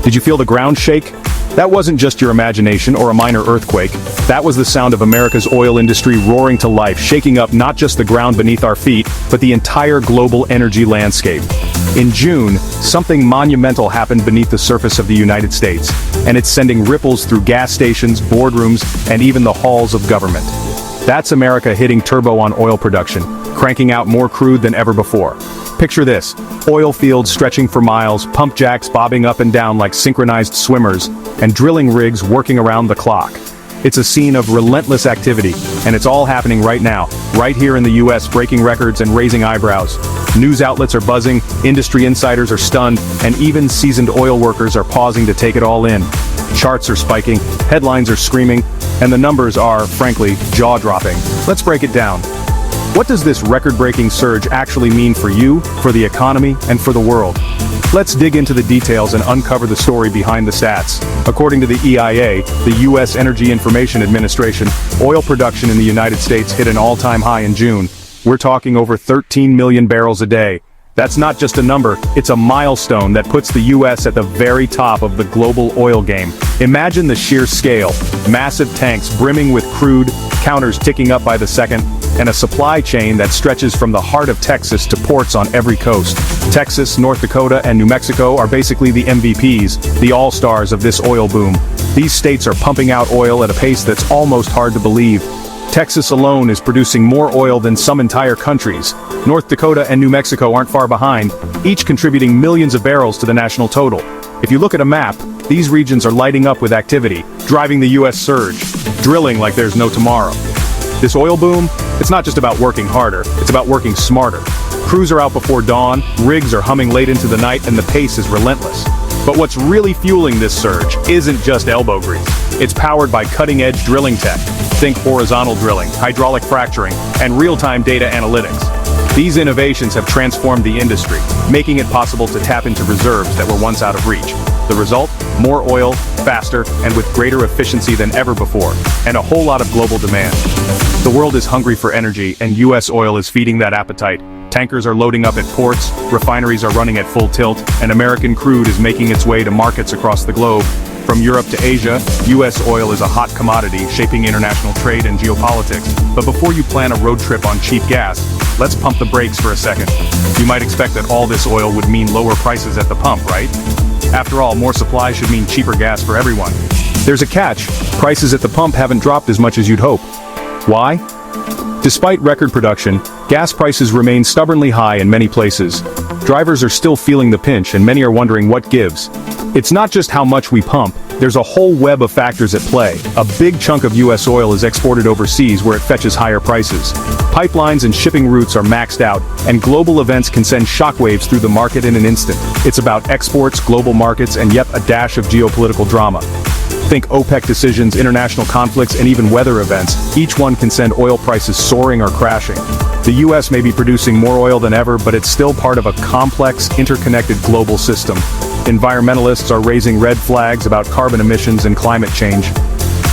Did you feel the ground shake? That wasn't just your imagination or a minor earthquake. That was the sound of America's oil industry roaring to life, shaking up not just the ground beneath our feet, but the entire global energy landscape. In June, something monumental happened beneath the surface of the United States, and it's sending ripples through gas stations, boardrooms, and even the halls of government. That's America hitting turbo on oil production, cranking out more crude than ever before. Picture this: oil fields stretching for miles, pump jacks bobbing up and down like synchronized swimmers, and drilling rigs working around the clock. It's a scene of relentless activity, and it's all happening right now, right here in the US, breaking records and raising eyebrows. News outlets are buzzing, industry insiders are stunned, and even seasoned oil workers are pausing to take it all in. Charts are spiking, headlines are screaming, and the numbers are, frankly, jaw-dropping. Let's break it down. What does this record-breaking surge actually mean for you, for the economy, and for the world? Let's dig into the details and uncover the story behind the stats. According to the EIA, the U.S. Energy Information Administration, oil production in the United States hit an all-time high in June. We're talking over 13 million barrels a day. That's not just a number, it's a milestone that puts the U.S. at the very top of the global oil game. Imagine the sheer scale: massive tanks brimming with crude, counters ticking up by the second, and a supply chain that stretches from the heart of Texas to ports on every coast. Texas, North Dakota, and New Mexico are basically the MVPs, the all-stars of this oil boom. These states are pumping out oil at a pace that's almost hard to believe. Texas alone is producing more oil than some entire countries. North Dakota and New Mexico aren't far behind, each contributing millions of barrels to the national total. If you look at a map, these regions are lighting up with activity, driving the U.S. surge, drilling like there's no tomorrow. This oil boom, it's not just about working harder, it's about working smarter. Crews are out before dawn, rigs are humming late into the night, and the pace is relentless. But what's really fueling this surge isn't just elbow grease. It's powered by cutting-edge drilling tech. Think horizontal drilling, hydraulic fracturing, and real-time data analytics. These innovations have transformed the industry, making it possible to tap into reserves that were once out of reach. The result? More oil, faster, and with greater efficiency than ever before, and a whole lot of global demand. The world is hungry for energy, and U.S. oil is feeding that appetite. Tankers are loading up at ports, refineries are running at full tilt, and American crude is making its way to markets across the globe. From Europe to Asia, U.S. oil is a hot commodity, shaping international trade and geopolitics. But before you plan a road trip on cheap gas, let's pump the brakes for a second. You might expect that all this oil would mean lower prices at the pump, right? After all, more supply should mean cheaper gas for everyone. There's a catch: prices at the pump haven't dropped as much as you'd hope. Why? Despite record production, gas prices remain stubbornly high in many places. Drivers are still feeling the pinch, and many are wondering what gives. It's not just how much we pump, there's a whole web of factors at play. A big chunk of U.S. oil is exported overseas where it fetches higher prices. Pipelines and shipping routes are maxed out, and global events can send shockwaves through the market in an instant. It's about exports, global markets, and yep, a dash of geopolitical drama. Think OPEC decisions, international conflicts, and even weather events. Each one can send oil prices soaring or crashing. The U.S. may be producing more oil than ever, but it's still part of a complex, interconnected global system. Environmentalists are raising red flags about carbon emissions and climate change.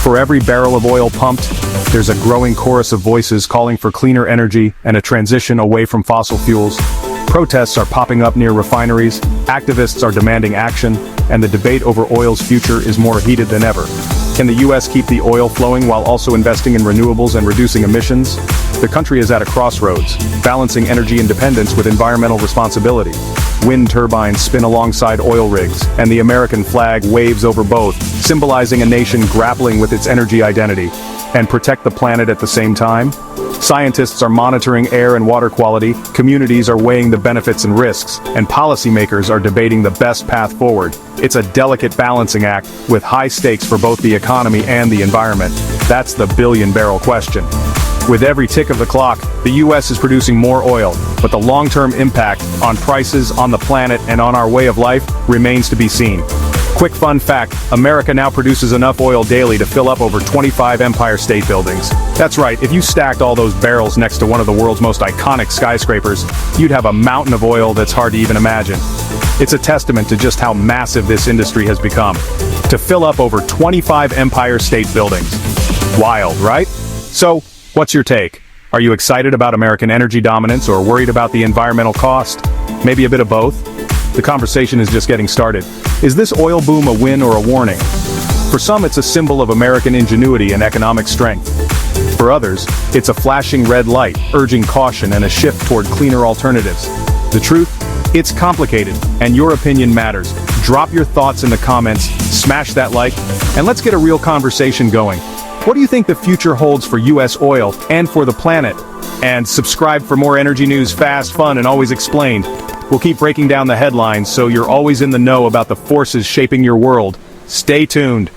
For every barrel of oil pumped, there's a growing chorus of voices calling for cleaner energy and a transition away from fossil fuels. Protests are popping up near refineries, activists are demanding action, and the debate over oil's future is more heated than ever. Can the U.S. keep the oil flowing while also investing in renewables and reducing emissions? The country is at a crossroads, balancing energy independence with environmental responsibility. Wind turbines spin alongside oil rigs, and the American flag waves over both, symbolizing a nation grappling with its energy identity. And protect the planet at the same time? Scientists are monitoring air and water quality, communities are weighing the benefits and risks, and policymakers are debating the best path forward. It's a delicate balancing act, with high stakes for both the economy and the environment. That's the billion-barrel question. With every tick of the clock, the U.S. is producing more oil, but the long-term impact on prices, on the planet, and on our way of life remains to be seen. Quick fun fact: America now produces enough oil daily to fill up over 25 Empire State Buildings. That's right, if you stacked all those barrels next to one of the world's most iconic skyscrapers, you'd have a mountain of oil that's hard to even imagine. It's a testament to just how massive this industry has become. To fill up over 25 Empire State Buildings. Wild, right? So, what's your take? Are you excited about American energy dominance or worried about the environmental cost? Maybe a bit of both? The conversation is just getting started. Is this oil boom a win or a warning? For some, it's a symbol of American ingenuity and economic strength. For others, it's a flashing red light, urging caution and a shift toward cleaner alternatives. The truth? It's complicated, and your opinion matters. Drop your thoughts in the comments, smash that like, and let's get a real conversation going. What do you think the future holds for US oil and for the planet? And subscribe for more energy news, fast, fun, and always explained. We'll keep breaking down the headlines so you're always in the know about the forces shaping your world. Stay tuned.